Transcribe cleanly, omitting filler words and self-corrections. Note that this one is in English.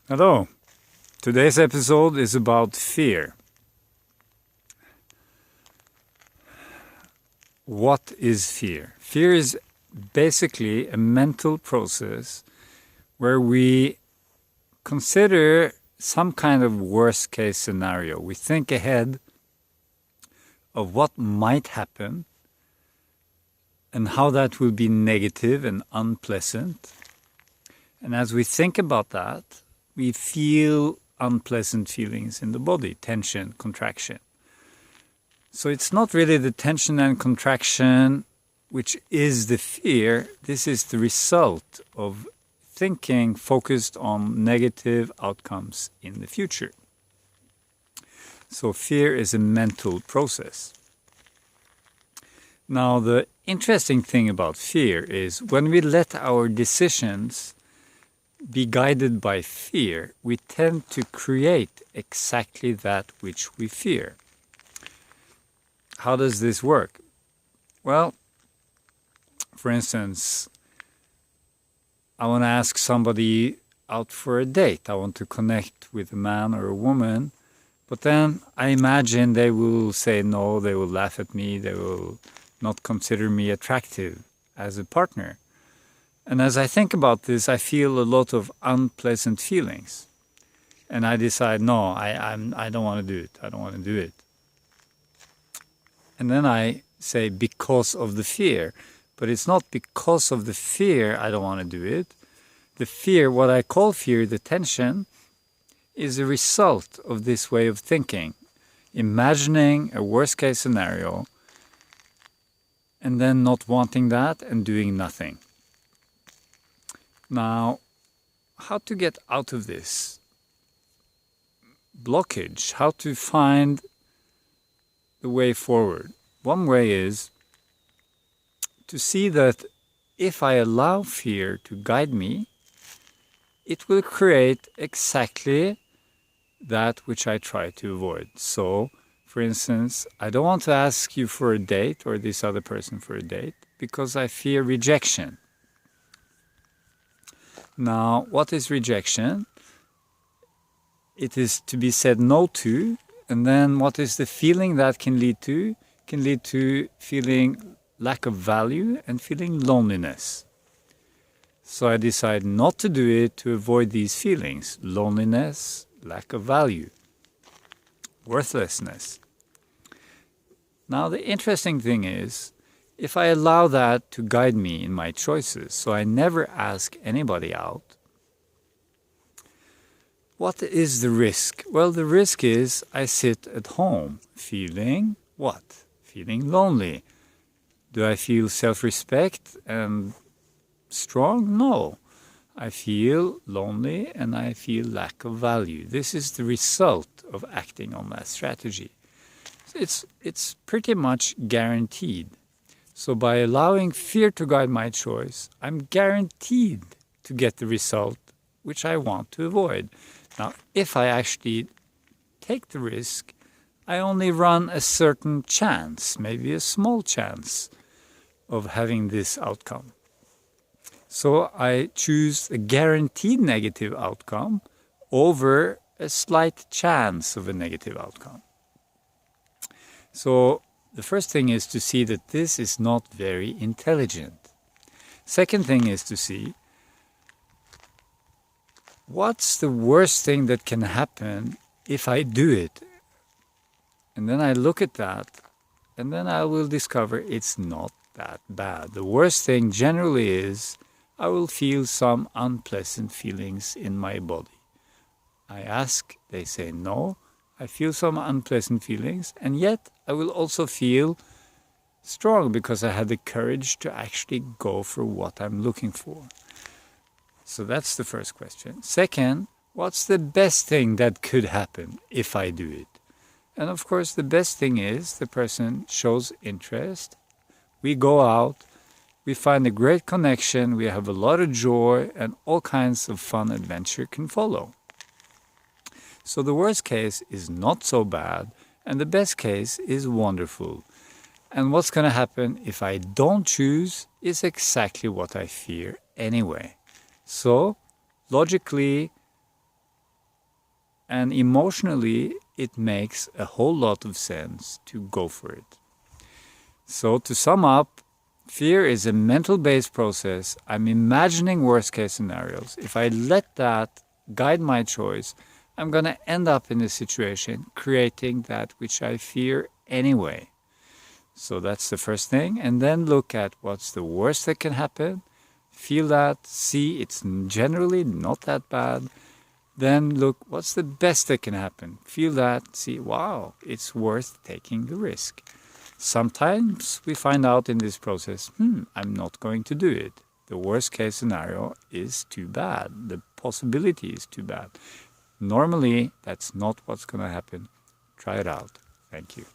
Hello. Today's episode is about fear. What is fear? Fear is basically a mental process where we consider some kind of worst case scenario. We think ahead of what might happen and how that will be negative and unpleasant. And as we think about that, we feel unpleasant feelings in the body, tension, contraction. So it's not really the tension and contraction which is the fear. This is the result of thinking focused on negative outcomes in the future. So fear is a mental process. Now, the interesting thing about fear is when we let our decisions be guided by fear, we tend to create exactly that which we fear. How does this work? Well, for instance, I want to ask somebody out for a date. I want to connect with a man or a woman, but then I imagine they will say no, they will laugh at me, they will not consider me attractive as a partner. And as I think about this, I feel a lot of unpleasant feelings. And I decide, no, I don't want to do it. I don't want to do it. And then I say, because of the fear. But it's not because of the fear I don't want to do it. The fear, what I call fear, the tension, is a result of this way of thinking. Imagining a worst case scenario and then not wanting that and doing nothing. Now, how to get out of this blockage, how to find the way forward. One way is to see that if I allow fear to guide me, it will create exactly that which I try to avoid. So, for instance, I don't want to ask you for a date or this other person for a date because I fear rejection. Now, what is rejection? It is to be said no to, and then what is the feeling that can lead to? Can lead to feeling lack of value and feeling loneliness. So I decide not to do it to avoid these feelings: loneliness, lack of value, worthlessness. Now, the interesting thing is, if I allow that to guide me in my choices, so I never ask anybody out, what is the risk? Well, the risk is I sit at home feeling what? Feeling lonely. Do I feel self-respect and strong? No. I feel lonely and I feel lack of value. This is the result of acting on that strategy. It's pretty much guaranteed. So by allowing fear to guide my choice, I'm guaranteed to get the result which I want to avoid. Now, if I actually take the risk, I only run a certain chance, maybe a small chance, of having this outcome. So I choose a guaranteed negative outcome over a slight chance of a negative outcome. So the first thing is to see that this is not very intelligent. Second thing is to see what's the worst thing that can happen if I do it. And then I look at that, and then I will discover it's not that bad. The worst thing generally is I will feel some unpleasant feelings in my body. I ask, they say no. I feel some unpleasant feelings, and yet I will also feel strong because I had the courage to actually go for what I'm looking for. So that's the first question. Second, what's the best thing that could happen if I do it? And of course, the best thing is the person shows interest. We go out, we find a great connection, we have a lot of joy, and all kinds of fun adventure can follow. So the worst case is not so bad, and the best case is wonderful. And what's going to happen if I don't choose is exactly what I fear anyway. So, logically, and emotionally it makes a whole lot of sense to go for it. So to sum up, fear is a mental-based process. I'm imagining worst-case scenarios. If I let that guide my choice, I'm going to end up in a situation creating that which I fear anyway. So that's the first thing. And then look at what's the worst that can happen. Feel that, see it's generally not that bad. Then look, what's the best that can happen? Feel that, see, wow, it's worth taking the risk. Sometimes we find out in this process, I'm not going to do it. The worst case scenario is too bad. The possibility is too bad. Normally, that's not what's going to happen. Try it out. Thank you.